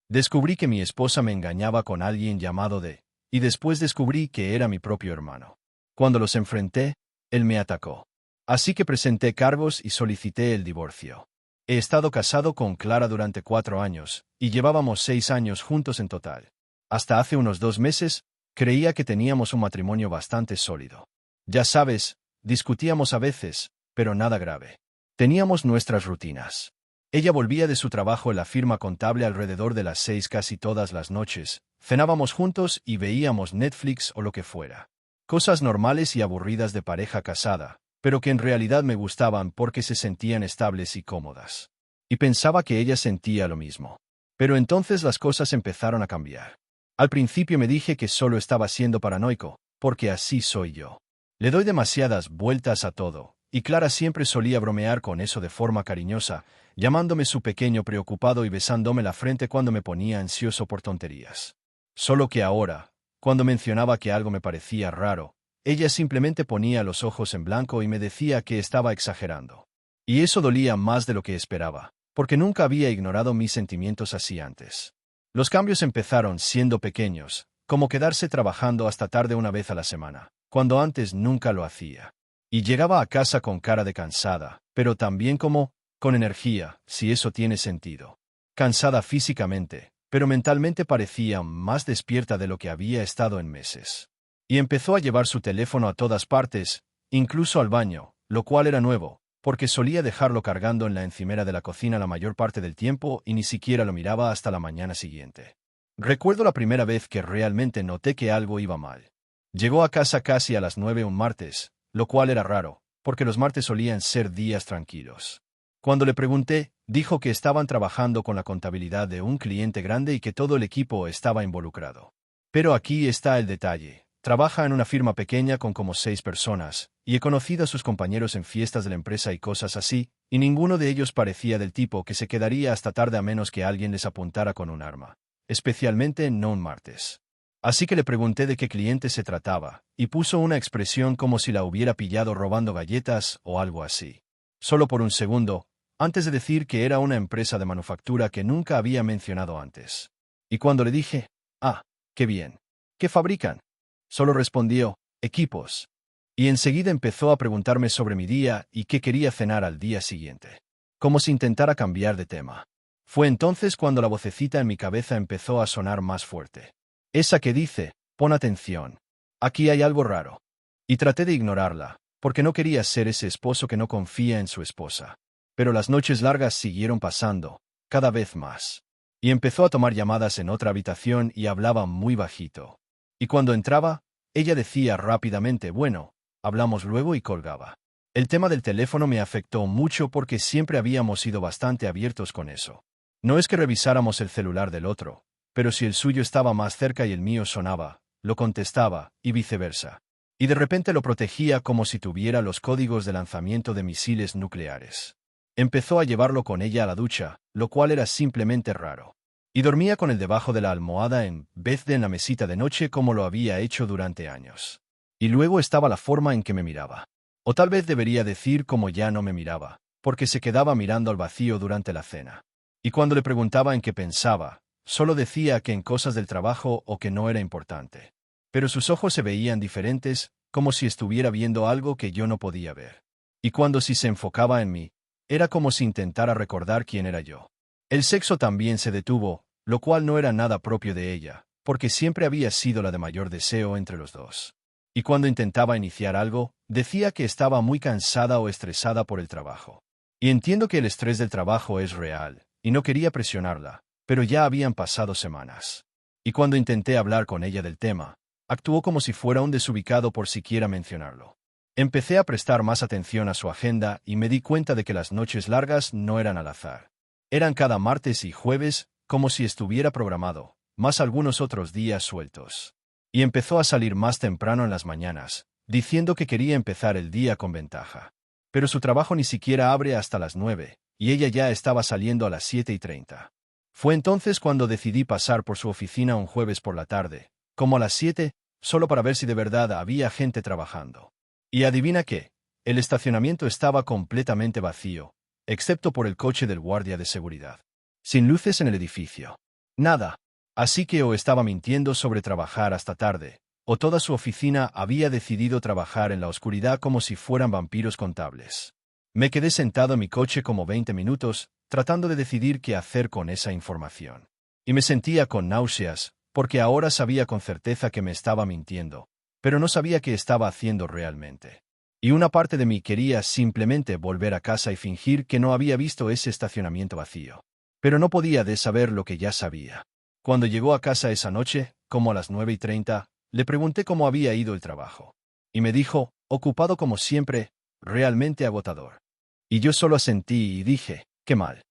Descubrí que mi esposa me engañaba con alguien llamado D, y después descubrí que era mi propio hermano. Cuando los enfrenté, él me atacó. Así que presenté cargos y solicité el divorcio. He estado casado con Clara durante 4 años, y llevábamos 6 años juntos en total. Hasta hace unos 2 meses, creía que teníamos un matrimonio bastante sólido. Ya sabes, discutíamos a veces, pero nada grave. Teníamos nuestras rutinas. Ella volvía de su trabajo en la firma contable alrededor de las 6 casi todas las noches, cenábamos juntos y veíamos Netflix o lo que fuera. Cosas normales y aburridas de pareja casada, pero que en realidad me gustaban porque se sentían estables y cómodas. Y pensaba que ella sentía lo mismo. Pero entonces las cosas empezaron a cambiar. Al principio me dije que solo estaba siendo paranoico, porque así soy yo. Le doy demasiadas vueltas a todo, y Clara siempre solía bromear con eso de forma cariñosa, llamándome su pequeño preocupado y besándome la frente cuando me ponía ansioso por tonterías. Solo que ahora, cuando mencionaba que algo me parecía raro, ella simplemente ponía los ojos en blanco y me decía que estaba exagerando. Y eso dolía más de lo que esperaba, porque nunca había ignorado mis sentimientos así antes. Los cambios empezaron siendo pequeños, como quedarse trabajando hasta tarde una vez a la semana, cuando antes nunca lo hacía. Y llegaba a casa con cara de cansada, pero también con energía, si eso tiene sentido. Cansada físicamente, pero mentalmente parecía más despierta de lo que había estado en meses. Y empezó a llevar su teléfono a todas partes, incluso al baño, lo cual era nuevo, porque solía dejarlo cargando en la encimera de la cocina la mayor parte del tiempo y ni siquiera lo miraba hasta la mañana siguiente. Recuerdo la primera vez que realmente noté que algo iba mal. Llegó a casa casi a las 9 un martes, lo cual era raro, porque los martes solían ser días tranquilos. Cuando le pregunté, dijo que estaban trabajando con la contabilidad de un cliente grande y que todo el equipo estaba involucrado. Pero aquí está el detalle. Trabaja en una firma pequeña con como 6 personas, y he conocido a sus compañeros en fiestas de la empresa y cosas así, y ninguno de ellos parecía del tipo que se quedaría hasta tarde a menos que alguien les apuntara con un arma. Especialmente no un martes. Así que le pregunté de qué cliente se trataba, y puso una expresión como si la hubiera pillado robando galletas o algo así. Solo por un segundo, antes de decir que era una empresa de manufactura que nunca había mencionado antes. Y cuando le dije, qué bien. ¿Qué fabrican? Solo respondió, equipos. Y enseguida empezó a preguntarme sobre mi día y qué quería cenar al día siguiente. Como si intentara cambiar de tema. Fue entonces cuando la vocecita en mi cabeza empezó a sonar más fuerte. Esa que dice, pon atención. Aquí hay algo raro. Y traté de ignorarla, porque no quería ser ese esposo que no confía en su esposa. Pero las noches largas siguieron pasando, cada vez más. Y empezó a tomar llamadas en otra habitación y hablaba muy bajito. Y cuando entraba, ella decía rápidamente, bueno, hablamos luego y colgaba. El tema del teléfono me afectó mucho porque siempre habíamos sido bastante abiertos con eso. No es que revisáramos el celular del otro, pero si el suyo estaba más cerca y el mío sonaba, lo contestaba, y viceversa. Y de repente lo protegía como si tuviera los códigos de lanzamiento de misiles nucleares. Empezó a llevarlo con ella a la ducha, lo cual era simplemente raro. Y dormía con él debajo de la almohada en vez de en la mesita de noche como lo había hecho durante años. Y luego estaba la forma en que me miraba. O tal vez debería decir como ya no me miraba, porque se quedaba mirando al vacío durante la cena. Y cuando le preguntaba en qué pensaba, solo decía que en cosas del trabajo o que no era importante. Pero sus ojos se veían diferentes, como si estuviera viendo algo que yo no podía ver. Y cuando sí se enfocaba en mí, era como si intentara recordar quién era yo. El sexo también se detuvo, lo cual no era nada propio de ella, porque siempre había sido la de mayor deseo entre los dos. Y cuando intentaba iniciar algo, decía que estaba muy cansada o estresada por el trabajo. Y entiendo que el estrés del trabajo es real, y no quería presionarla, pero ya habían pasado semanas. Y cuando intenté hablar con ella del tema, actuó como si fuera un desubicado por siquiera mencionarlo. Empecé a prestar más atención a su agenda y me di cuenta de que las noches largas no eran al azar. Eran cada martes y jueves, como si estuviera programado, más algunos otros días sueltos. Y empezó a salir más temprano en las mañanas, diciendo que quería empezar el día con ventaja. Pero su trabajo ni siquiera abre hasta las 9, y ella ya estaba saliendo a las 7:30. Fue entonces cuando decidí pasar por su oficina un jueves por la tarde, como a las 7, solo para ver si de verdad había gente trabajando. Y adivina qué, el estacionamiento estaba completamente vacío, excepto por el coche del guardia de seguridad. Sin luces en el edificio. Nada. Así que o estaba mintiendo sobre trabajar hasta tarde, o toda su oficina había decidido trabajar en la oscuridad como si fueran vampiros contables. Me quedé sentado en mi coche como 20 minutos, tratando de decidir qué hacer con esa información. Y me sentía con náuseas, porque ahora sabía con certeza que me estaba mintiendo, pero no sabía qué estaba haciendo realmente. Y una parte de mí quería simplemente volver a casa y fingir que no había visto ese estacionamiento vacío. Pero no podía de saber lo que ya sabía. Cuando llegó a casa esa noche, como a las 9:30, le pregunté cómo había ido el trabajo. Y me dijo, ocupado como siempre, realmente agotador. Y yo solo asentí y dije, qué mal.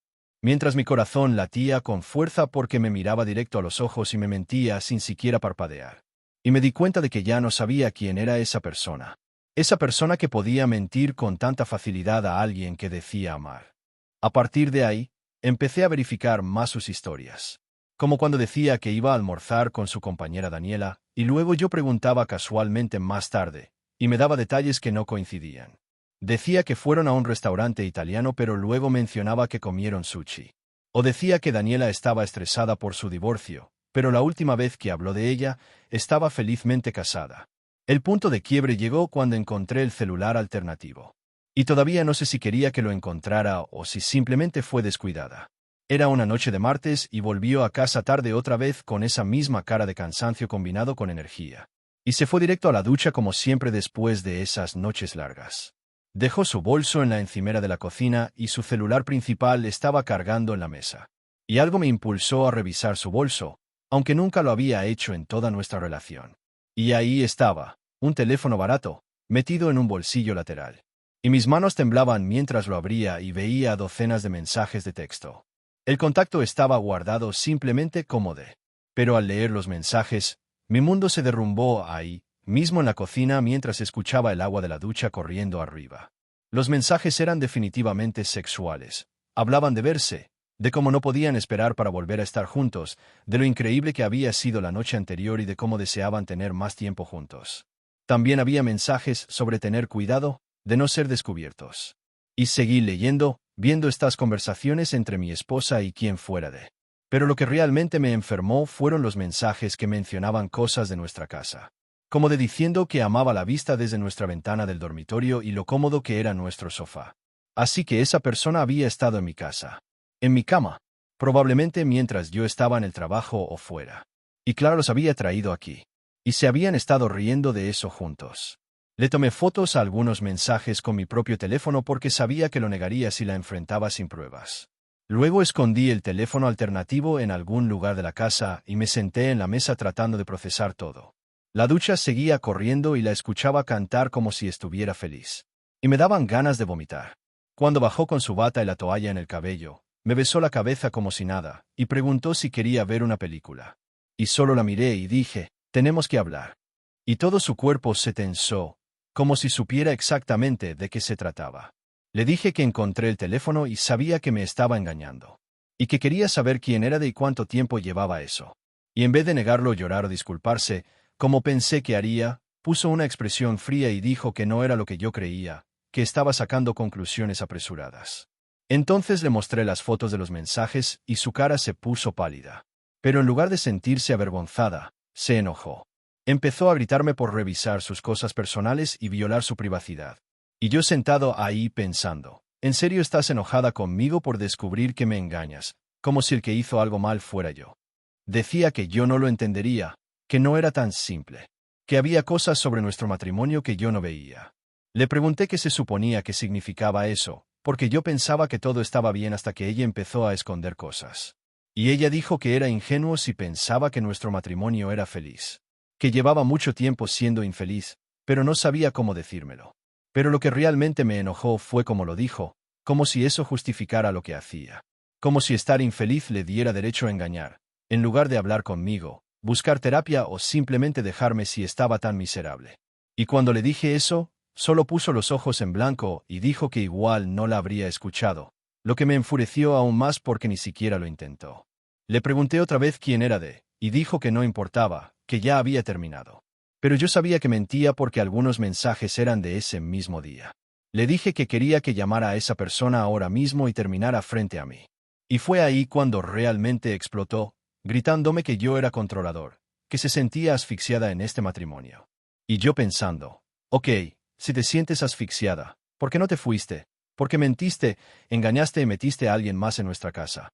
Mientras mi corazón latía con fuerza porque me miraba directo a los ojos y me mentía sin siquiera parpadear. Y me di cuenta de que ya no sabía quién era esa persona. Esa persona que podía mentir con tanta facilidad a alguien que decía amar. A partir de ahí, empecé a verificar más sus historias. Como cuando decía que iba a almorzar con su compañera Daniela, y luego yo preguntaba casualmente más tarde, y me daba detalles que no coincidían. Decía que fueron a un restaurante italiano pero luego mencionaba que comieron sushi. O decía que Daniela estaba estresada por su divorcio, pero la última vez que habló de ella, estaba felizmente casada. El punto de quiebre llegó cuando encontré el celular alternativo. Y todavía no sé si quería que lo encontrara o si simplemente fue descuidada. Era una noche de martes y volvió a casa tarde otra vez con esa misma cara de cansancio combinado con energía. Y se fue directo a la ducha como siempre después de esas noches largas. Dejó su bolso en la encimera de la cocina y su celular principal estaba cargando en la mesa. Y algo me impulsó a revisar su bolso, aunque nunca lo había hecho en toda nuestra relación. Y ahí estaba, un teléfono barato, metido en un bolsillo lateral. Y mis manos temblaban mientras lo abría y veía docenas de mensajes de texto. El contacto estaba guardado simplemente como de. Pero al leer los mensajes, mi mundo se derrumbó ahí, mismo en la cocina mientras escuchaba el agua de la ducha corriendo arriba. Los mensajes eran definitivamente sexuales. Hablaban de verse, de cómo no podían esperar para volver a estar juntos, de lo increíble que había sido la noche anterior y de cómo deseaban tener más tiempo juntos. También había mensajes sobre tener cuidado, de no ser descubiertos. Y seguí leyendo, viendo estas conversaciones entre mi esposa y quien fuera de. Pero lo que realmente me enfermó fueron los mensajes que mencionaban cosas de nuestra casa. Como de diciendo que amaba la vista desde nuestra ventana del dormitorio y lo cómodo que era nuestro sofá. Así que esa persona había estado en mi casa. En mi cama. Probablemente mientras yo estaba en el trabajo o fuera. Y claro, los había traído aquí. Y se habían estado riendo de eso juntos. Le tomé fotos a algunos mensajes con mi propio teléfono porque sabía que lo negaría si la enfrentaba sin pruebas. Luego escondí el teléfono alternativo en algún lugar de la casa y me senté en la mesa tratando de procesar todo. La ducha seguía corriendo y la escuchaba cantar como si estuviera feliz. Y me daban ganas de vomitar. Cuando bajó con su bata y la toalla en el cabello, me besó la cabeza como si nada, y preguntó si quería ver una película. Y solo la miré y dije, tenemos que hablar. Y todo su cuerpo se tensó, como si supiera exactamente de qué se trataba. Le dije que encontré el teléfono y sabía que me estaba engañando. Y que quería saber quién era de y cuánto tiempo llevaba eso. Y en vez de negarlo, llorar o disculparse, como pensé que haría, puso una expresión fría y dijo que no era lo que yo creía, que estaba sacando conclusiones apresuradas. Entonces le mostré las fotos de los mensajes y su cara se puso pálida. Pero en lugar de sentirse avergonzada, se enojó. Empezó a gritarme por revisar sus cosas personales y violar su privacidad. Y yo sentado ahí pensando, ¿en serio estás enojada conmigo por descubrir que me engañas, como si el que hizo algo mal fuera yo? Decía que yo no lo entendería, que no era tan simple, que había cosas sobre nuestro matrimonio que yo no veía. Le pregunté qué se suponía que significaba eso, porque yo pensaba que todo estaba bien hasta que ella empezó a esconder cosas. Y ella dijo que era ingenuo si pensaba que nuestro matrimonio era feliz. Que llevaba mucho tiempo siendo infeliz, pero no sabía cómo decírmelo. Pero lo que realmente me enojó fue como lo dijo, como si eso justificara lo que hacía. Como si estar infeliz le diera derecho a engañar, en lugar de hablar conmigo, buscar terapia o simplemente dejarme si estaba tan miserable. Y cuando le dije eso, solo puso los ojos en blanco y dijo que igual no la habría escuchado, lo que me enfureció aún más porque ni siquiera lo intentó. Le pregunté otra vez quién era y dijo que no importaba, que ya había terminado. Pero yo sabía que mentía porque algunos mensajes eran de ese mismo día. Le dije que quería que llamara a esa persona ahora mismo y terminara frente a mí. Y fue ahí cuando realmente explotó. gritándome que yo era controlador, que se sentía asfixiada en este matrimonio. Y yo pensando, ok, si te sientes asfixiada, ¿por qué no te fuiste? Porque mentiste, engañaste y metiste a alguien más en nuestra casa.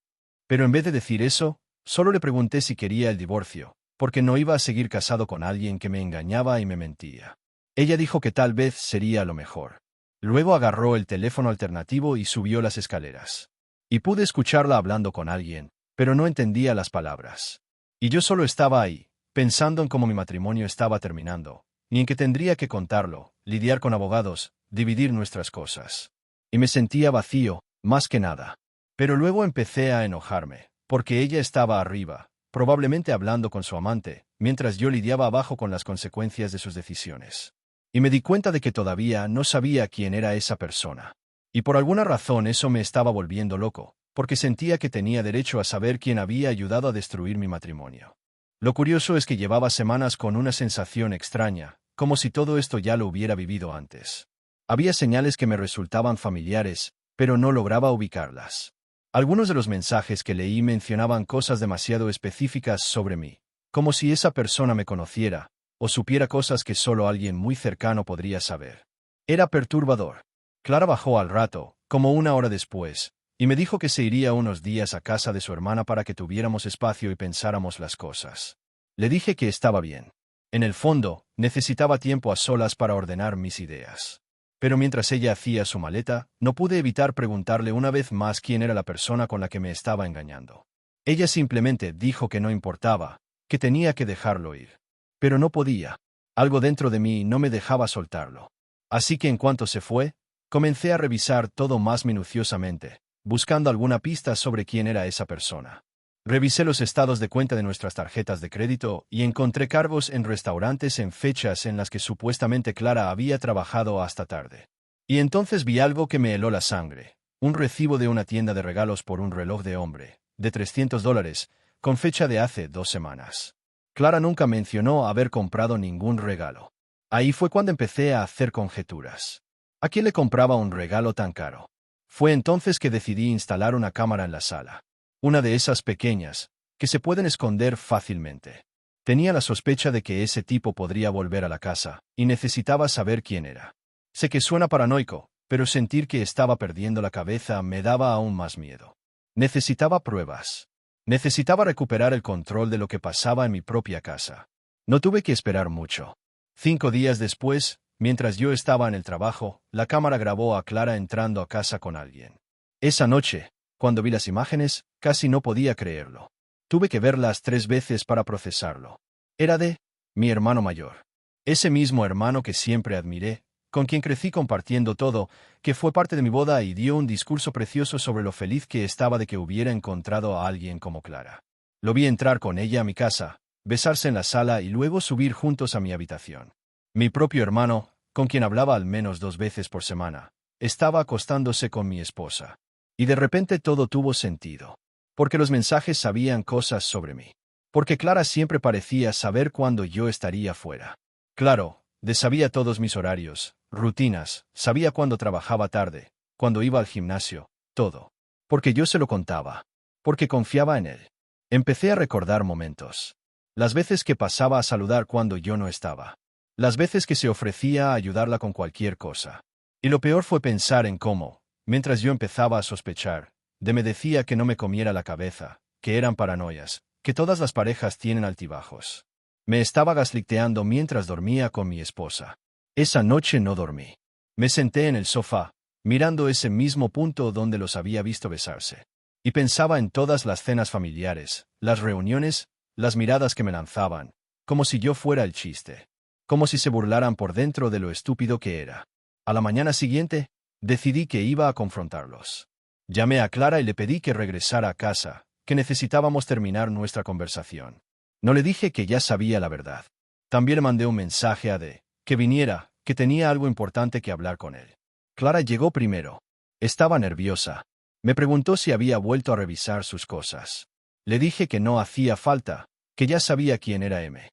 Pero en vez de decir eso, solo le pregunté si quería el divorcio, porque no iba a seguir casado con alguien que me engañaba y me mentía. Ella dijo que tal vez sería lo mejor. Luego agarró el teléfono alternativo y subió las escaleras. Y pude escucharla hablando con alguien, pero no entendía las palabras. Y yo solo estaba ahí, pensando en cómo mi matrimonio estaba terminando, ni en que tendría que contarlo, lidiar con abogados, dividir nuestras cosas. Y me sentía vacío, más que nada. Pero luego empecé a enojarme, porque ella estaba arriba, probablemente hablando con su amante, mientras yo lidiaba abajo con las consecuencias de sus decisiones. Y me di cuenta de que todavía no sabía quién era esa persona. Y por alguna razón eso me estaba volviendo loco, porque sentía que tenía derecho a saber quién había ayudado a destruir mi matrimonio. Lo curioso es que llevaba semanas con una sensación extraña, como si todo esto ya lo hubiera vivido antes. Había señales que me resultaban familiares, pero no lograba ubicarlas. Algunos de los mensajes que leí mencionaban cosas demasiado específicas sobre mí, como si esa persona me conociera, o supiera cosas que solo alguien muy cercano podría saber. Era perturbador. Clara bajó al rato, como una hora después, y me dijo que se iría unos días a casa de su hermana para que tuviéramos espacio y pensáramos las cosas. Le dije que estaba bien. En el fondo, necesitaba tiempo a solas para ordenar mis ideas. Pero mientras ella hacía su maleta, no pude evitar preguntarle una vez más quién era la persona con la que me estaba engañando. Ella simplemente dijo que no importaba, que tenía que dejarlo ir. Pero no podía. Algo dentro de mí no me dejaba soltarlo. Así que en cuanto se fue, comencé a revisar todo más minuciosamente, buscando alguna pista sobre quién era esa persona. Revisé los estados de cuenta de nuestras tarjetas de crédito y encontré cargos en restaurantes en fechas en las que supuestamente Clara había trabajado hasta tarde. Y entonces vi algo que me heló la sangre, un recibo de una tienda de regalos por un reloj de hombre, de $300, con fecha de hace 2 semanas. Clara nunca mencionó haber comprado ningún regalo. Ahí fue cuando empecé a hacer conjeturas. ¿A quién le compraba un regalo tan caro? Fue entonces que decidí instalar una cámara en la sala. Una de esas pequeñas, que se pueden esconder fácilmente. Tenía la sospecha de que ese tipo podría volver a la casa, y necesitaba saber quién era. Sé que suena paranoico, pero sentir que estaba perdiendo la cabeza me daba aún más miedo. Necesitaba pruebas. Necesitaba recuperar el control de lo que pasaba en mi propia casa. No tuve que esperar mucho. 5 días después, mientras yo estaba en el trabajo, la cámara grabó a Clara entrando a casa con alguien. Esa noche, cuando vi las imágenes, casi no podía creerlo. Tuve que verlas 3 veces para procesarlo. Era de mi hermano mayor. Ese mismo hermano que siempre admiré, con quien crecí compartiendo todo, que fue parte de mi boda y dio un discurso precioso sobre lo feliz que estaba de que hubiera encontrado a alguien como Clara. Lo vi entrar con ella a mi casa, besarse en la sala y luego subir juntos a mi habitación. Mi propio hermano, con quien hablaba al menos 2 veces por semana, estaba acostándose con mi esposa. Y de repente todo tuvo sentido. Porque los mensajes sabían cosas sobre mí. Porque Clara siempre parecía saber cuándo yo estaría fuera. Claro, sabía todos mis horarios, rutinas, sabía cuándo trabajaba tarde, cuando iba al gimnasio, todo. Porque yo se lo contaba. Porque confiaba en él. Empecé a recordar momentos. Las veces que pasaba a saludar cuando yo no estaba. Las veces que se ofrecía a ayudarla con cualquier cosa. Y lo peor fue pensar en cómo, mientras yo empezaba a sospechar, me decía que no me comiera la cabeza, que eran paranoias, que todas las parejas tienen altibajos. Me estaba gaslighteando mientras dormía con mi esposa. Esa noche no dormí. Me senté en el sofá, mirando ese mismo punto donde los había visto besarse. Y pensaba en todas las cenas familiares, las reuniones, las miradas que me lanzaban, como si yo fuera el chiste. Como si se burlaran por dentro de lo estúpido que era. A la mañana siguiente, decidí que iba a confrontarlos. Llamé a Clara y le pedí que regresara a casa, que necesitábamos terminar nuestra conversación. No le dije que ya sabía la verdad. También le mandé un mensaje a que viniera, que tenía algo importante que hablar con él. Clara llegó primero. Estaba nerviosa. Me preguntó si había vuelto a revisar sus cosas. Le dije que no hacía falta, que ya sabía quién era M.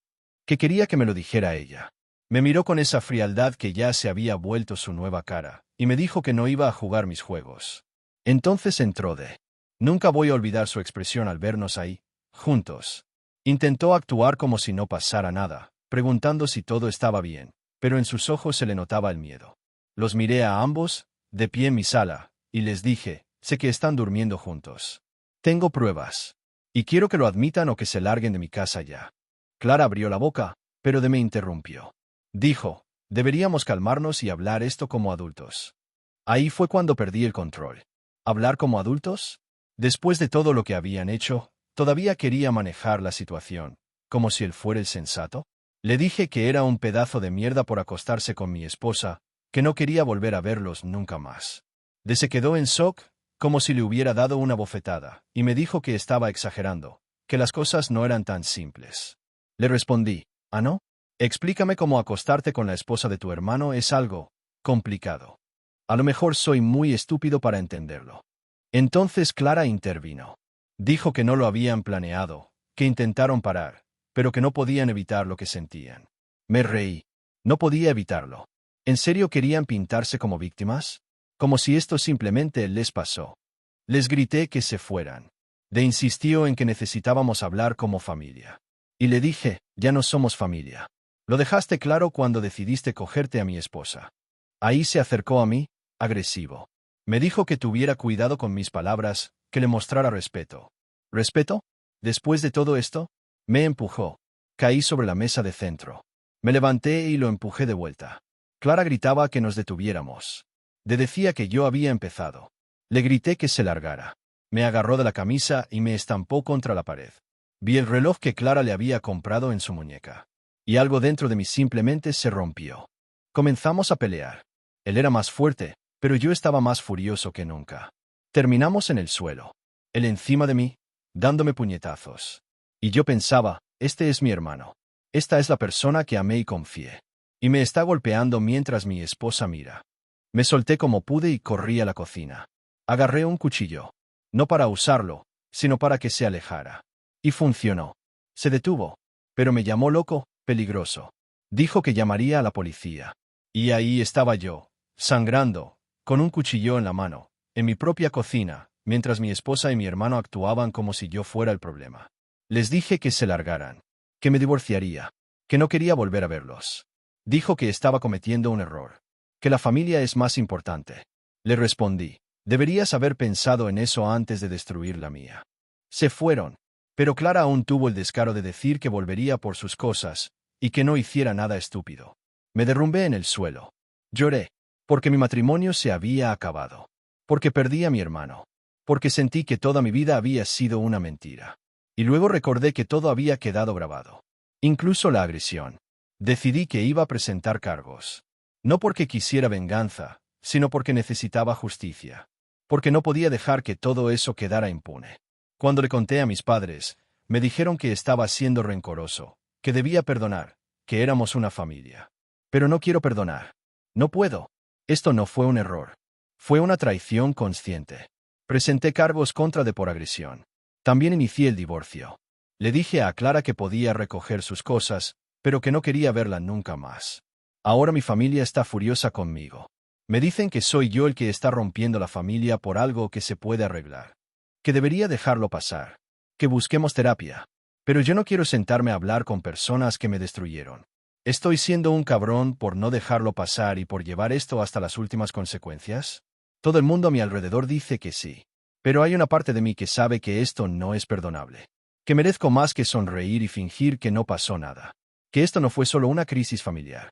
Que quería que me lo dijera ella. Me miró con esa frialdad que ya se había vuelto su nueva cara, y me dijo que no iba a jugar mis juegos. Entonces entró Nunca voy a olvidar su expresión al vernos ahí, juntos. Intentó actuar como si no pasara nada, preguntando si todo estaba bien, pero en sus ojos se le notaba el miedo. Los miré a ambos, de pie en mi sala, y les dije, sé que están durmiendo juntos. Tengo pruebas. Y quiero que lo admitan o que se larguen de mi casa ya. Clara abrió la boca, pero me interrumpió. Dijo, deberíamos calmarnos y hablar esto como adultos. Ahí fue cuando perdí el control. ¿Hablar como adultos? Después de todo lo que habían hecho, todavía quería manejar la situación, como si él fuera el sensato. Le dije que era un pedazo de mierda por acostarse con mi esposa, que no quería volver a verlos nunca más. Se quedó en shock, como si le hubiera dado una bofetada, y me dijo que estaba exagerando, que las cosas no eran tan simples. Le respondí, ¿ah, no? Explícame cómo acostarte con la esposa de tu hermano es algo complicado. A lo mejor soy muy estúpido para entenderlo. Entonces Clara intervino. Dijo que no lo habían planeado, que intentaron parar, pero que no podían evitar lo que sentían. Me reí. No podía evitarlo. ¿En serio querían pintarse como víctimas? Como si esto simplemente les pasó. Les grité que se fueran. Insistió en que necesitábamos hablar como familia. Y le dije, ya no somos familia. Lo dejaste claro cuando decidiste cogerte a mi esposa. Ahí se acercó a mí, agresivo. Me dijo que tuviera cuidado con mis palabras, que le mostrara respeto. ¿Respeto? Después de todo esto, me empujó. Caí sobre la mesa de centro. Me levanté y lo empujé de vuelta. Clara gritaba que nos detuviéramos. Decía que yo había empezado. Le grité que se largara. Me agarró de la camisa y me estampó contra la pared. Vi el reloj que Clara le había comprado en su muñeca. Y algo dentro de mí simplemente se rompió. Comenzamos a pelear. Él era más fuerte, pero yo estaba más furioso que nunca. Terminamos en el suelo. Él encima de mí, dándome puñetazos. Y yo pensaba, este es mi hermano. Esta es la persona que amé y confié. Y me está golpeando mientras mi esposa mira. Me solté como pude y corrí a la cocina. Agarré un cuchillo. No para usarlo, sino para que se alejara. Y funcionó. Se detuvo. Pero me llamó loco, peligroso. Dijo que llamaría a la policía. Y ahí estaba yo, sangrando, con un cuchillo en la mano, en mi propia cocina, mientras mi esposa y mi hermano actuaban como si yo fuera el problema. Les dije que se largaran, que me divorciaría, que no quería volver a verlos. Dijo que estaba cometiendo un error, que la familia es más importante. Le respondí, deberías haber pensado en eso antes de destruir la mía. Se fueron, pero Clara aún tuvo el descaro de decir que volvería por sus cosas, y que no hiciera nada estúpido. Me derrumbé en el suelo. Lloré, porque mi matrimonio se había acabado, porque perdí a mi hermano, porque sentí que toda mi vida había sido una mentira. Y luego recordé que todo había quedado grabado. Incluso la agresión. Decidí que iba a presentar cargos. No porque quisiera venganza, sino porque necesitaba justicia. Porque no podía dejar que todo eso quedara impune. Cuando le conté a mis padres, me dijeron que estaba siendo rencoroso, que debía perdonar, que éramos una familia. Pero no quiero perdonar. No puedo. Esto no fue un error. Fue una traición consciente. Presenté cargos contra de por agresión. También inicié el divorcio. Le dije a Clara que podía recoger sus cosas, pero que no quería verla nunca más. Ahora mi familia está furiosa conmigo. Me dicen que soy yo el que está rompiendo la familia por algo que se puede arreglar. Que debería dejarlo pasar. Que busquemos terapia. Pero yo no quiero sentarme a hablar con personas que me destruyeron. ¿Estoy siendo un cabrón por no dejarlo pasar y por llevar esto hasta las últimas consecuencias? Todo el mundo a mi alrededor dice que sí. Pero hay una parte de mí que sabe que esto no es perdonable. Que merezco más que sonreír y fingir que no pasó nada. Que esto no fue solo una crisis familiar.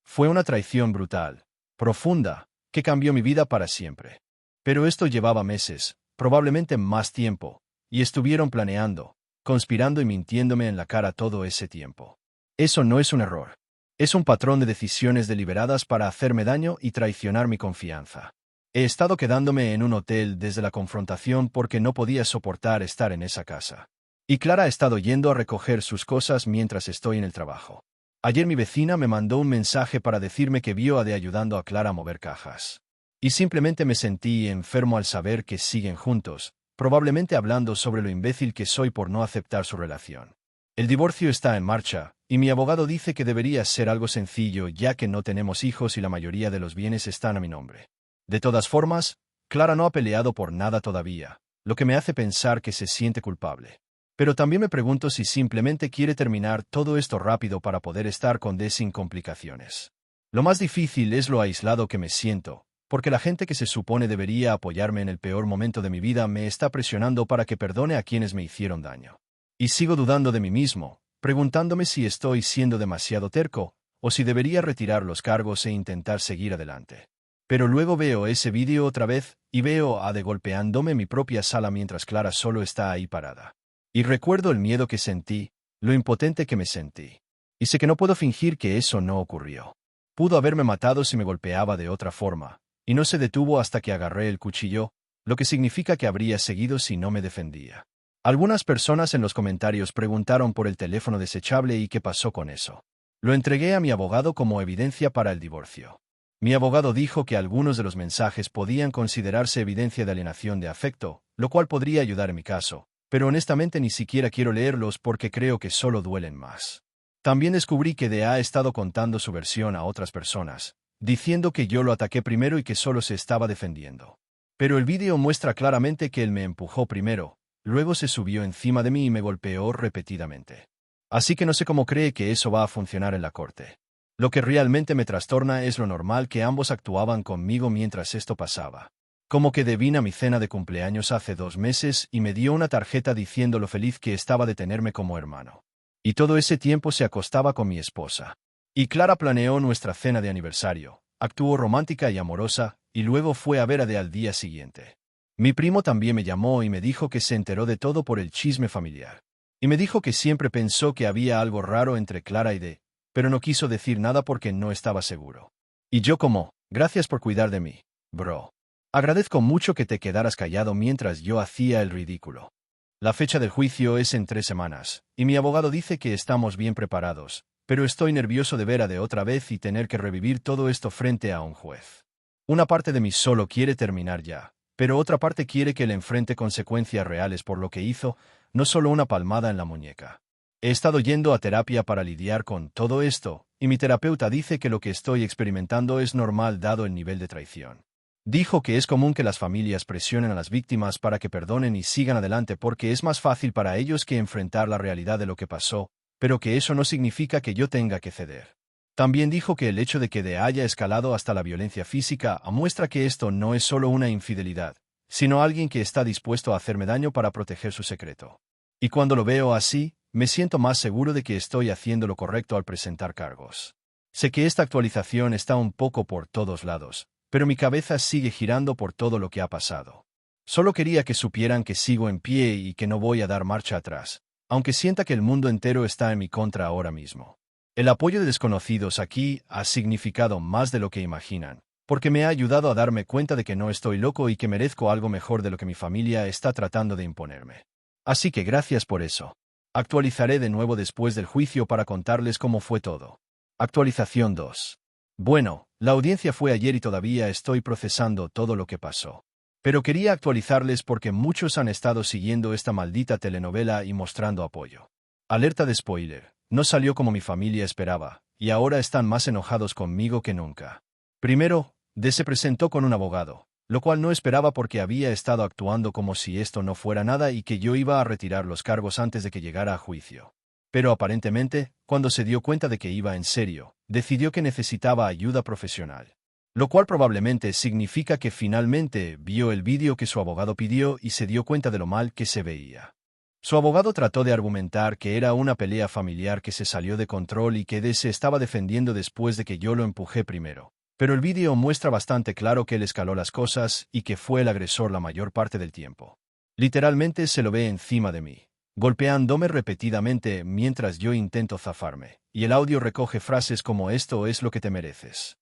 Fue una traición brutal, profunda, que cambió mi vida para siempre. Pero esto llevaba meses, probablemente más tiempo, y estuvieron planeando, conspirando y mintiéndome en la cara todo ese tiempo. Eso no es un error. Es un patrón de decisiones deliberadas para hacerme daño y traicionar mi confianza. He estado quedándome en un hotel desde la confrontación porque no podía soportar estar en esa casa. Y Clara ha estado yendo a recoger sus cosas mientras estoy en el trabajo. Ayer mi vecina me mandó un mensaje para decirme que vio a De ayudando a Clara a mover cajas. Y simplemente me sentí enfermo al saber que siguen juntos, probablemente hablando sobre lo imbécil que soy por no aceptar su relación. El divorcio está en marcha, y mi abogado dice que debería ser algo sencillo ya que no tenemos hijos y la mayoría de los bienes están a mi nombre. De todas formas, Clara no ha peleado por nada todavía, lo que me hace pensar que se siente culpable. Pero también me pregunto si simplemente quiere terminar todo esto rápido para poder estar con D sin complicaciones. Lo más difícil es lo aislado que me siento, porque la gente que se supone debería apoyarme en el peor momento de mi vida me está presionando para que perdone a quienes me hicieron daño. Y sigo dudando de mí mismo, preguntándome si estoy siendo demasiado terco, o si debería retirar los cargos e intentar seguir adelante. Pero luego veo ese vídeo otra vez, y veo a De golpeándome en mi propia sala mientras Clara solo está ahí parada. Y recuerdo el miedo que sentí, lo impotente que me sentí. Y sé que no puedo fingir que eso no ocurrió. Pudo haberme matado si me golpeaba de otra forma, y no se detuvo hasta que agarré el cuchillo, lo que significa que habría seguido si no me defendía. Algunas personas en los comentarios preguntaron por el teléfono desechable y qué pasó con eso. Lo entregué a mi abogado como evidencia para el divorcio. Mi abogado dijo que algunos de los mensajes podían considerarse evidencia de alienación de afecto, lo cual podría ayudar en mi caso, pero honestamente ni siquiera quiero leerlos porque creo que solo duelen más. También descubrí que De ha estado contando su versión a otras personas, diciendo que yo lo ataqué primero y que solo se estaba defendiendo. Pero el vídeo muestra claramente que él me empujó primero, luego se subió encima de mí y me golpeó repetidamente. Así que no sé cómo cree que eso va a funcionar en la corte. Lo que realmente me trastorna es lo normal que ambos actuaban conmigo mientras esto pasaba. Como que De vino a mi cena de cumpleaños hace 2 meses y me dio una tarjeta diciendo lo feliz que estaba de tenerme como hermano. Y todo ese tiempo se acostaba con mi esposa. Y Clara planeó nuestra cena de aniversario, actuó romántica y amorosa, y luego fue a ver a De al día siguiente. Mi primo también me llamó y me dijo que se enteró de todo por el chisme familiar. Y me dijo que siempre pensó que había algo raro entre Clara y De, pero no quiso decir nada porque no estaba seguro. Y yo como, gracias por cuidar de mí, bro. Agradezco mucho que te quedaras callado mientras yo hacía el ridículo. La fecha del juicio es en 3 semanas, y mi abogado dice que estamos bien preparados, pero estoy nervioso de ver a De otra vez y tener que revivir todo esto frente a un juez. Una parte de mí solo quiere terminar ya, pero otra parte quiere que le enfrente consecuencias reales por lo que hizo, no solo una palmada en la muñeca. He estado yendo a terapia para lidiar con todo esto, y mi terapeuta dice que lo que estoy experimentando es normal dado el nivel de traición. Dijo que es común que las familias presionen a las víctimas para que perdonen y sigan adelante porque es más fácil para ellos que enfrentar la realidad de lo que pasó, pero que eso no significa que yo tenga que ceder. También dijo que el hecho de que De haya escalado hasta la violencia física muestra que esto no es solo una infidelidad, sino alguien que está dispuesto a hacerme daño para proteger su secreto. Y cuando lo veo así, me siento más seguro de que estoy haciendo lo correcto al presentar cargos. Sé que esta actualización está un poco por todos lados, pero mi cabeza sigue girando por todo lo que ha pasado. Solo quería que supieran que sigo en pie y que no voy a dar marcha atrás, aunque sienta que el mundo entero está en mi contra ahora mismo. El apoyo de desconocidos aquí ha significado más de lo que imaginan, porque me ha ayudado a darme cuenta de que no estoy loco y que merezco algo mejor de lo que mi familia está tratando de imponerme. Así que gracias por eso. Actualizaré de nuevo después del juicio para contarles cómo fue todo. Actualización 2. Bueno, la audiencia fue ayer y todavía estoy procesando todo lo que pasó. Pero quería actualizarles porque muchos han estado siguiendo esta maldita telenovela y mostrando apoyo. Alerta de spoiler, no salió como mi familia esperaba, y ahora están más enojados conmigo que nunca. Primero, De se presentó con un abogado, lo cual no esperaba porque había estado actuando como si esto no fuera nada y que yo iba a retirar los cargos antes de que llegara a juicio. Pero aparentemente, cuando se dio cuenta de que iba en serio, decidió que necesitaba ayuda profesional. Lo cual probablemente significa que finalmente vio el vídeo que su abogado pidió y se dio cuenta de lo mal que se veía. Su abogado trató de argumentar que era una pelea familiar que se salió de control y que De se estaba defendiendo después de que yo lo empujé primero. Pero el vídeo muestra bastante claro que él escaló las cosas y que fue el agresor la mayor parte del tiempo. Literalmente se lo ve encima de mí, golpeándome repetidamente mientras yo intento zafarme, y el audio recoge frases como «esto es lo que te mereces»,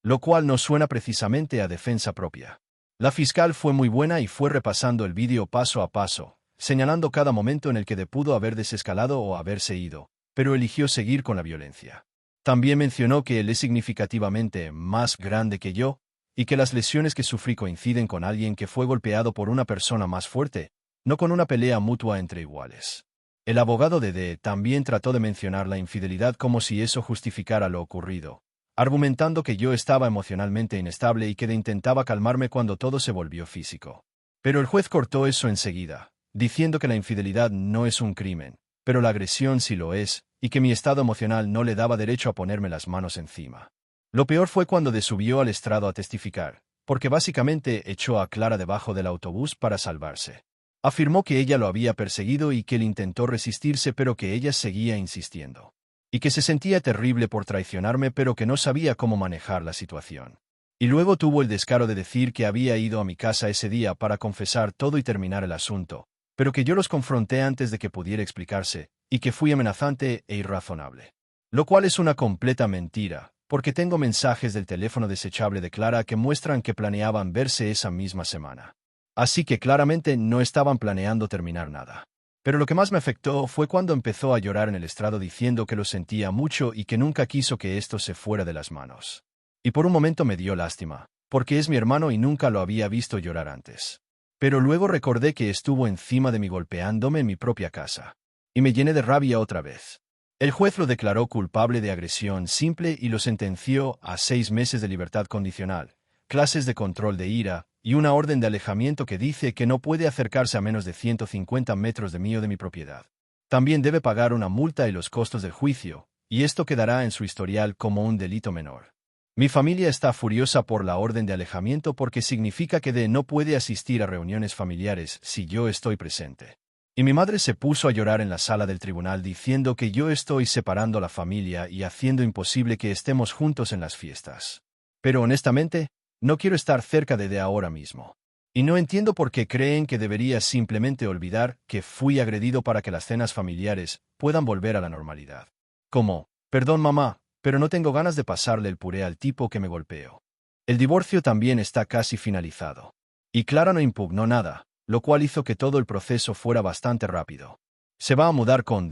lo cual no suena precisamente a defensa propia. La fiscal fue muy buena y fue repasando el vídeo paso a paso, señalando cada momento en el que De pudo haber desescalado o haberse ido, pero eligió seguir con la violencia. También mencionó que él es significativamente más grande que yo, y que las lesiones que sufrí coinciden con alguien que fue golpeado por una persona más fuerte, no con una pelea mutua entre iguales. El abogado de De también trató de mencionar la infidelidad como si eso justificara lo ocurrido, argumentando que yo estaba emocionalmente inestable y que De intentaba calmarme cuando todo se volvió físico. Pero el juez cortó eso enseguida, diciendo que la infidelidad no es un crimen, pero la agresión sí lo es, y que mi estado emocional no le daba derecho a ponerme las manos encima. Lo peor fue cuando subió al estrado a testificar, porque básicamente echó a Clara debajo del autobús para salvarse. Afirmó que ella lo había perseguido y que él intentó resistirse pero que ella seguía insistiendo. Y que se sentía terrible por traicionarme pero que no sabía cómo manejar la situación. Y luego tuvo el descaro de decir que había ido a mi casa ese día para confesar todo y terminar el asunto, pero que yo los confronté antes de que pudiera explicarse, y que fui amenazante e irrazonable. Lo cual es una completa mentira, porque tengo mensajes del teléfono desechable de Clara que muestran que planeaban verse esa misma semana. Así que claramente no estaban planeando terminar nada. Pero lo que más me afectó fue cuando empezó a llorar en el estrado diciendo que lo sentía mucho y que nunca quiso que esto se fuera de las manos. Y por un momento me dio lástima, porque es mi hermano y nunca lo había visto llorar antes. Pero luego recordé que estuvo encima de mí golpeándome en mi propia casa. Y me llené de rabia otra vez. El juez lo declaró culpable de agresión simple y lo sentenció a 6 meses de libertad condicional, clases de control de ira, y una orden de alejamiento que dice que no puede acercarse a menos de 150 metros de mí o de mi propiedad. También debe pagar una multa y los costos del juicio, y esto quedará en su historial como un delito menor. Mi familia está furiosa por la orden de alejamiento porque significa que no puede asistir a reuniones familiares si yo estoy presente. Y mi madre se puso a llorar en la sala del tribunal diciendo que yo estoy separando a la familia y haciendo imposible que estemos juntos en las fiestas. Pero honestamente, no quiero estar cerca de ahora mismo. Y no entiendo por qué creen que debería simplemente olvidar que fui agredido para que las cenas familiares puedan volver a la normalidad. Como, perdón mamá, pero no tengo ganas de pasarle el puré al tipo que me golpeó. El divorcio también está casi finalizado. Y Clara no impugnó nada, lo cual hizo que todo el proceso fuera bastante rápido. Se va a mudar con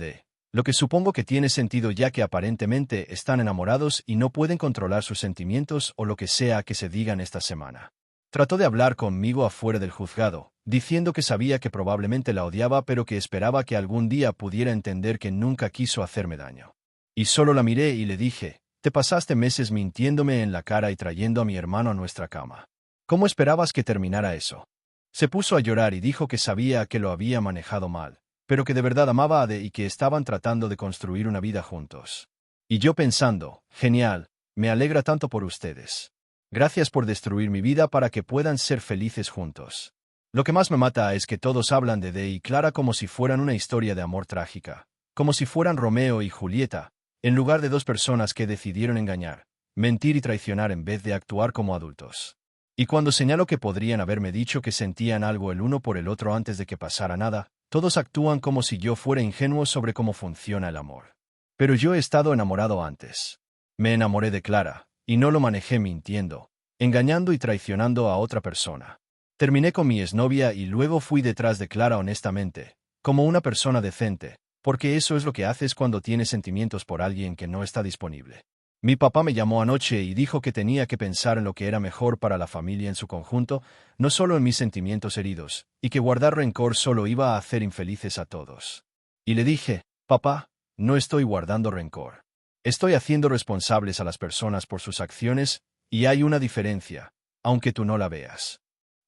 lo que supongo que tiene sentido ya que aparentemente están enamorados y no pueden controlar sus sentimientos o lo que sea que se digan esta semana. Trató de hablar conmigo afuera del juzgado, diciendo que sabía que probablemente la odiaba pero que esperaba que algún día pudiera entender que nunca quiso hacerme daño. Y solo la miré y le dije, te pasaste meses mintiéndome en la cara y trayendo a mi hermano a nuestra cama. ¿Cómo esperabas que terminara eso? Se puso a llorar y dijo que sabía que lo había manejado mal, pero que de verdad amaba a y que estaban tratando de construir una vida juntos. Y yo pensando, genial, me alegra tanto por ustedes. Gracias por destruir mi vida para que puedan ser felices juntos. Lo que más me mata es que todos hablan de y Clara como si fueran una historia de amor trágica, como si fueran Romeo y Julieta, en lugar de dos personas que decidieron engañar, mentir y traicionar en vez de actuar como adultos. Y cuando señalo que podrían haberme dicho que sentían algo el uno por el otro antes de que pasara nada, todos actúan como si yo fuera ingenuo sobre cómo funciona el amor. Pero yo he estado enamorado antes. Me enamoré de Clara, y no lo manejé mintiendo, engañando y traicionando a otra persona. Terminé con mi exnovia y luego fui detrás de Clara honestamente, como una persona decente, porque eso es lo que haces cuando tienes sentimientos por alguien que no está disponible. Mi papá me llamó anoche y dijo que tenía que pensar en lo que era mejor para la familia en su conjunto, no solo en mis sentimientos heridos, y que guardar rencor solo iba a hacer infelices a todos. Y le dije, papá, no estoy guardando rencor. Estoy haciendo responsables a las personas por sus acciones, y hay una diferencia, aunque tú no la veas.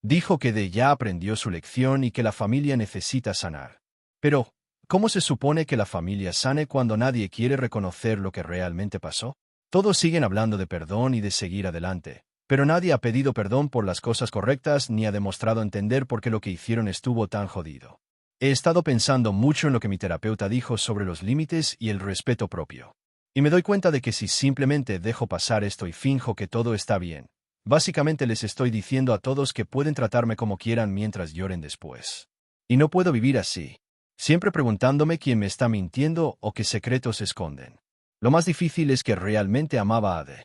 Dijo que ya aprendió su lección y que la familia necesita sanar. Pero, ¿cómo se supone que la familia sane cuando nadie quiere reconocer lo que realmente pasó? Todos siguen hablando de perdón y de seguir adelante, pero nadie ha pedido perdón por las cosas correctas ni ha demostrado entender por qué lo que hicieron estuvo tan jodido. He estado pensando mucho en lo que mi terapeuta dijo sobre los límites y el respeto propio. Y me doy cuenta de que si simplemente dejo pasar esto y finjo que todo está bien, básicamente les estoy diciendo a todos que pueden tratarme como quieran mientras lloren después. Y no puedo vivir así, siempre preguntándome quién me está mintiendo o qué secretos esconden. Lo más difícil es que realmente amaba a Ade.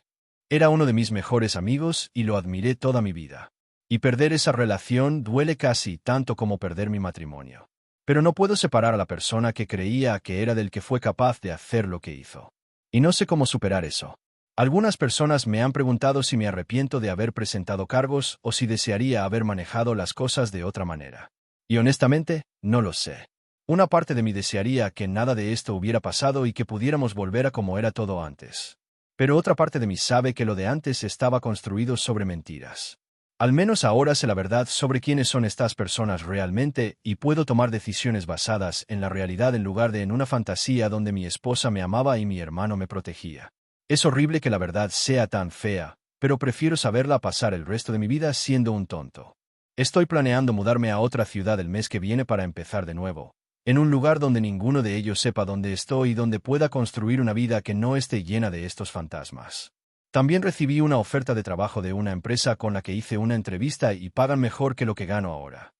Era uno de mis mejores amigos y lo admiré toda mi vida. Y perder esa relación duele casi tanto como perder mi matrimonio. Pero no puedo separar a la persona que creía que era del que fue capaz de hacer lo que hizo. Y no sé cómo superar eso. Algunas personas me han preguntado si me arrepiento de haber presentado cargos o si desearía haber manejado las cosas de otra manera. Y honestamente, no lo sé. Una parte de mí desearía que nada de esto hubiera pasado y que pudiéramos volver a como era todo antes. Pero otra parte de mí sabe que lo de antes estaba construido sobre mentiras. Al menos ahora sé la verdad sobre quiénes son estas personas realmente y puedo tomar decisiones basadas en la realidad en lugar de en una fantasía donde mi esposa me amaba y mi hermano me protegía. Es horrible que la verdad sea tan fea, pero prefiero saberla a pasar el resto de mi vida siendo un tonto. Estoy planeando mudarme a otra ciudad el mes que viene para empezar de nuevo, en un lugar donde ninguno de ellos sepa dónde estoy y donde pueda construir una vida que no esté llena de estos fantasmas. También recibí una oferta de trabajo de una empresa con la que hice una entrevista y pagan mejor que lo que gano ahora.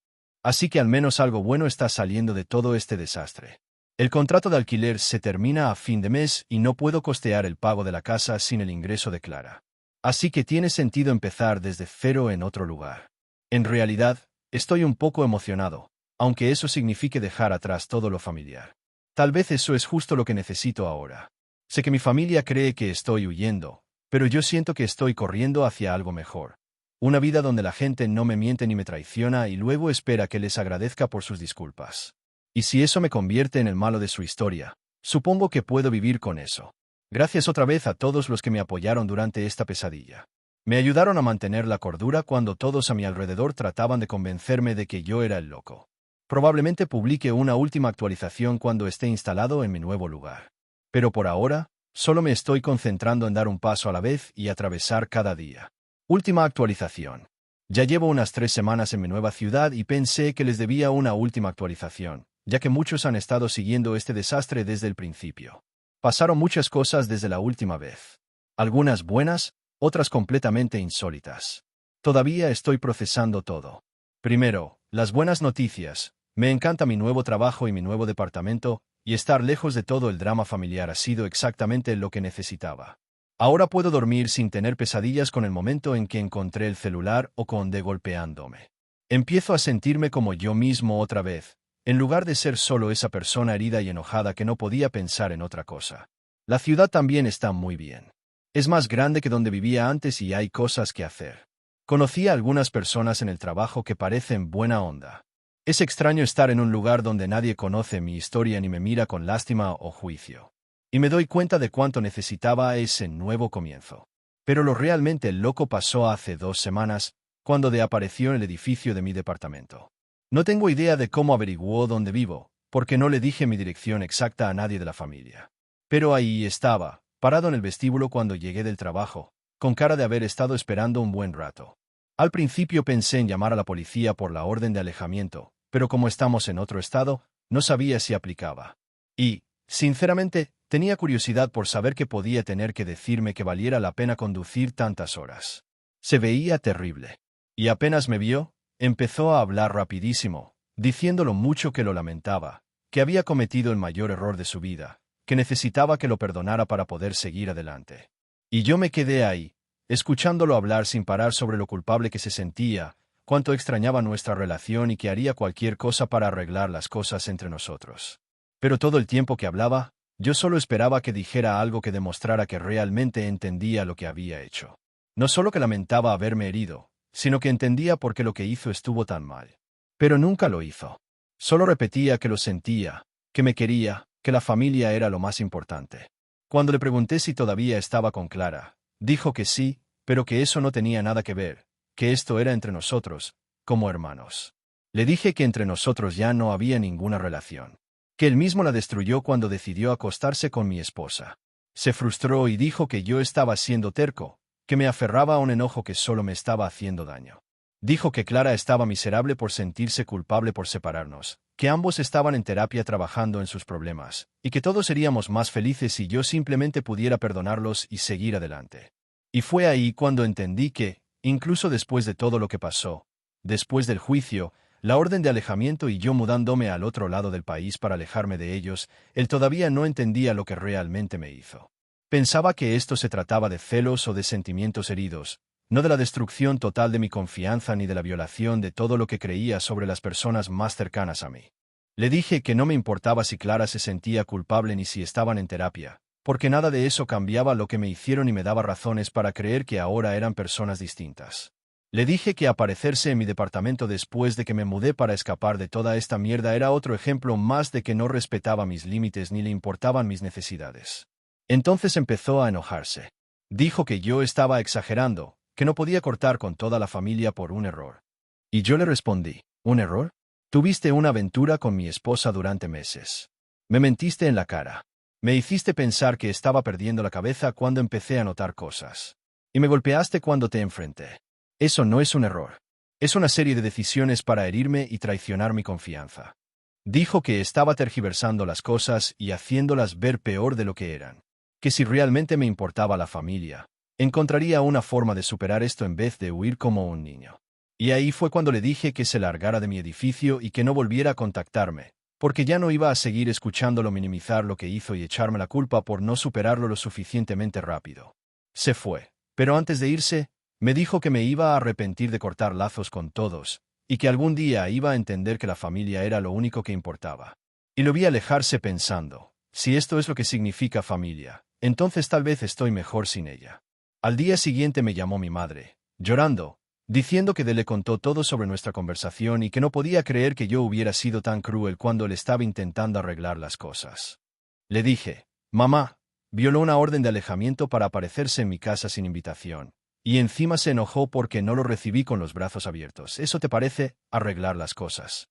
Así que al menos algo bueno está saliendo de todo este desastre. El contrato de alquiler se termina a fin de mes y no puedo costear el pago de la casa sin el ingreso de Clara. Así que tiene sentido empezar desde cero en otro lugar. En realidad, estoy un poco emocionado, aunque eso signifique dejar atrás todo lo familiar. Tal vez eso es justo lo que necesito ahora. Sé que mi familia cree que estoy huyendo, pero yo siento que estoy corriendo hacia algo mejor. Una vida donde la gente no me miente ni me traiciona y luego espera que les agradezca por sus disculpas. Y si eso me convierte en el malo de su historia, supongo que puedo vivir con eso. Gracias otra vez a todos los que me apoyaron durante esta pesadilla. Me ayudaron a mantener la cordura cuando todos a mi alrededor trataban de convencerme de que yo era el loco. Probablemente publique una última actualización cuando esté instalado en mi nuevo lugar. Pero por ahora, solo me estoy concentrando en dar un paso a la vez y atravesar cada día. Última actualización. Ya llevo unas 3 semanas en mi nueva ciudad y pensé que les debía una última actualización, ya que muchos han estado siguiendo este desastre desde el principio. Pasaron muchas cosas desde la última vez. Algunas buenas, otras completamente insólitas. Todavía estoy procesando todo. Primero, las buenas noticias. Me encanta mi nuevo trabajo y mi nuevo departamento, y estar lejos de todo el drama familiar ha sido exactamente lo que necesitaba. Ahora puedo dormir sin tener pesadillas con el momento en que encontré el celular o con de golpeándome. Empiezo a sentirme como yo mismo otra vez, en lugar de ser solo esa persona herida y enojada que no podía pensar en otra cosa. La ciudad también está muy bien. Es más grande que donde vivía antes y hay cosas que hacer. Conocí a algunas personas en el trabajo que parecen buena onda. Es extraño estar en un lugar donde nadie conoce mi historia ni me mira con lástima o juicio. Y me doy cuenta de cuánto necesitaba ese nuevo comienzo. Pero lo realmente loco pasó hace 2 semanas, cuando apareció en el edificio de mi departamento. No tengo idea de cómo averiguó dónde vivo, porque no le dije mi dirección exacta a nadie de la familia. Pero ahí estaba, parado en el vestíbulo cuando llegué del trabajo, con cara de haber estado esperando un buen rato. Al principio pensé en llamar a la policía por la orden de alejamiento, pero como estamos en otro estado, no sabía si aplicaba. Y, sinceramente, tenía curiosidad por saber qué podía tener que decirme que valiera la pena conducir tantas horas. Se veía terrible. Y apenas me vio, empezó a hablar rapidísimo, diciendo lo mucho que lo lamentaba, que había cometido el mayor error de su vida, que necesitaba que lo perdonara para poder seguir adelante. Y yo me quedé ahí, escuchándolo hablar sin parar sobre lo culpable que se sentía, cuánto extrañaba nuestra relación y que haría cualquier cosa para arreglar las cosas entre nosotros. Pero todo el tiempo que hablaba, yo solo esperaba que dijera algo que demostrara que realmente entendía lo que había hecho. No solo que lamentaba haberme herido, sino que entendía por qué lo que hizo estuvo tan mal. Pero nunca lo hizo. Solo repetía que lo sentía, que me quería, que la familia era lo más importante. Cuando le pregunté si todavía estaba con Clara, dijo que sí, pero que eso no tenía nada que ver, que esto era entre nosotros, como hermanos. Le dije que entre nosotros ya no había ninguna relación, que él mismo la destruyó cuando decidió acostarse con mi esposa. Se frustró y dijo que yo estaba siendo terco, que me aferraba a un enojo que solo me estaba haciendo daño. Dijo que Clara estaba miserable por sentirse culpable por separarnos, que ambos estaban en terapia trabajando en sus problemas, y que todos seríamos más felices si yo simplemente pudiera perdonarlos y seguir adelante. Y fue ahí cuando entendí que, incluso después de todo lo que pasó, después del juicio, la orden de alejamiento y yo mudándome al otro lado del país para alejarme de ellos, él todavía no entendía lo que realmente me hizo. Pensaba que esto se trataba de celos o de sentimientos heridos, no de la destrucción total de mi confianza ni de la violación de todo lo que creía sobre las personas más cercanas a mí. Le dije que no me importaba si Clara se sentía culpable ni si estaban en terapia, porque nada de eso cambiaba lo que me hicieron y me daba razones para creer que ahora eran personas distintas. Le dije que aparecerse en mi departamento después de que me mudé para escapar de toda esta mierda era otro ejemplo más de que no respetaba mis límites ni le importaban mis necesidades. Entonces empezó a enojarse. Dijo que yo estaba exagerando, que no podía cortar con toda la familia por un error. Y yo le respondí, ¿un error? Tuviste una aventura con mi esposa durante meses. Me mentiste en la cara. Me hiciste pensar que estaba perdiendo la cabeza cuando empecé a notar cosas. Y me golpeaste cuando te enfrenté. Eso no es un error. Es una serie de decisiones para herirme y traicionar mi confianza. Dijo que estaba tergiversando las cosas y haciéndolas ver peor de lo que eran. Que si realmente me importaba la familia, encontraría una forma de superar esto en vez de huir como un niño. Y ahí fue cuando le dije que se largara de mi edificio y que no volviera a contactarme, porque ya no iba a seguir escuchándolo minimizar lo que hizo y echarme la culpa por no superarlo lo suficientemente rápido. Se fue, pero antes de irse, me dijo que me iba a arrepentir de cortar lazos con todos, y que algún día iba a entender que la familia era lo único que importaba. Y lo vi alejarse pensando, si esto es lo que significa familia, entonces tal vez estoy mejor sin ella. Al día siguiente me llamó mi madre, llorando, diciendo que le contó todo sobre nuestra conversación y que no podía creer que yo hubiera sido tan cruel cuando le estaba intentando arreglar las cosas. Le dije, mamá, violó una orden de alejamiento para aparecerse en mi casa sin invitación, y encima se enojó porque no lo recibí con los brazos abiertos. ¿Eso te parece arreglar las cosas?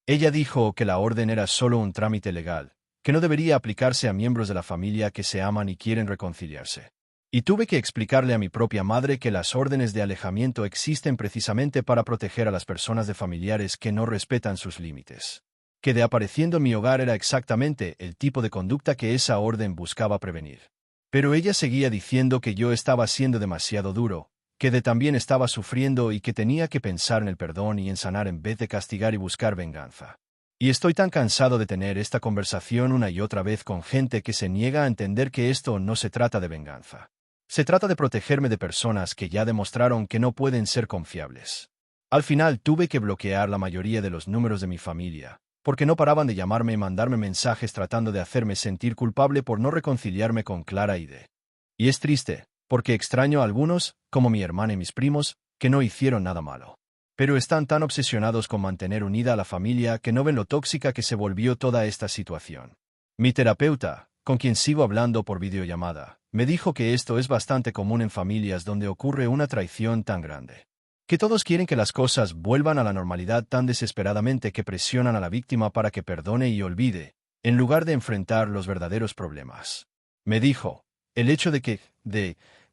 Ella dijo que la orden era solo un trámite legal, que no debería aplicarse a miembros de la familia que se aman y quieren reconciliarse. Y tuve que explicarle a mi propia madre que las órdenes de alejamiento existen precisamente para proteger a las personas de familiares que no respetan sus límites. Que de apareciendo en mi hogar era exactamente el tipo de conducta que esa orden buscaba prevenir. Pero ella seguía diciendo que yo estaba siendo demasiado duro, que de también estaba sufriendo y que tenía que pensar en el perdón y en sanar en vez de castigar y buscar venganza. Y estoy tan cansado de tener esta conversación una y otra vez con gente que se niega a entender que esto no se trata de venganza. Se trata de protegerme de personas que ya demostraron que no pueden ser confiables. Al final tuve que bloquear la mayoría de los números de mi familia, porque no paraban de llamarme y mandarme mensajes tratando de hacerme sentir culpable por no reconciliarme con Clara y de. Y es triste, porque extraño a algunos, como mi hermana y mis primos, que no hicieron nada malo. Pero están tan obsesionados con mantener unida a la familia que no ven lo tóxica que se volvió toda esta situación. Mi terapeuta, con quien sigo hablando por videollamada, me dijo que esto es bastante común en familias donde ocurre una traición tan grande. Que todos quieren que las cosas vuelvan a la normalidad tan desesperadamente que presionan a la víctima para que perdone y olvide, en lugar de enfrentar los verdaderos problemas. Me dijo, el hecho de que,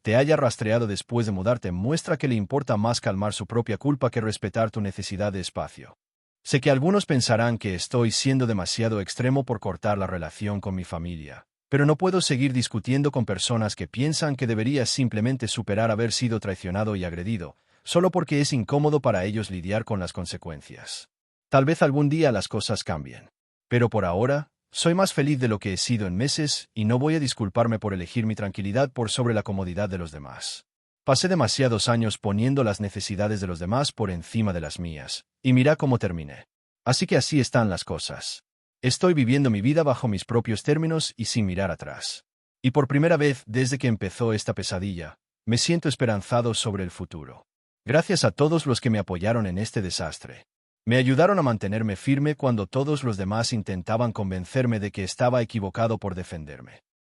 te haya rastreado después de mudarte muestra que le importa más calmar su propia culpa que respetar tu necesidad de espacio. Sé que algunos pensarán que estoy siendo demasiado extremo por cortar la relación con mi familia, pero no puedo seguir discutiendo con personas que piensan que debería simplemente superar haber sido traicionado y agredido, solo porque es incómodo para ellos lidiar con las consecuencias. Tal vez algún día las cosas cambien. Pero por ahora, soy más feliz de lo que he sido en meses y no voy a disculparme por elegir mi tranquilidad por sobre la comodidad de los demás. Pasé demasiados años poniendo las necesidades de los demás por encima de las mías, y mira cómo terminé. Así que así están las cosas. Estoy viviendo mi vida bajo mis propios términos y sin mirar atrás. Y por primera vez desde que empezó esta pesadilla, me siento esperanzado sobre el futuro. Gracias a todos los que me apoyaron en este desastre. Me ayudaron a mantenerme firme cuando todos los demás intentaban convencerme de que estaba equivocado por defenderme.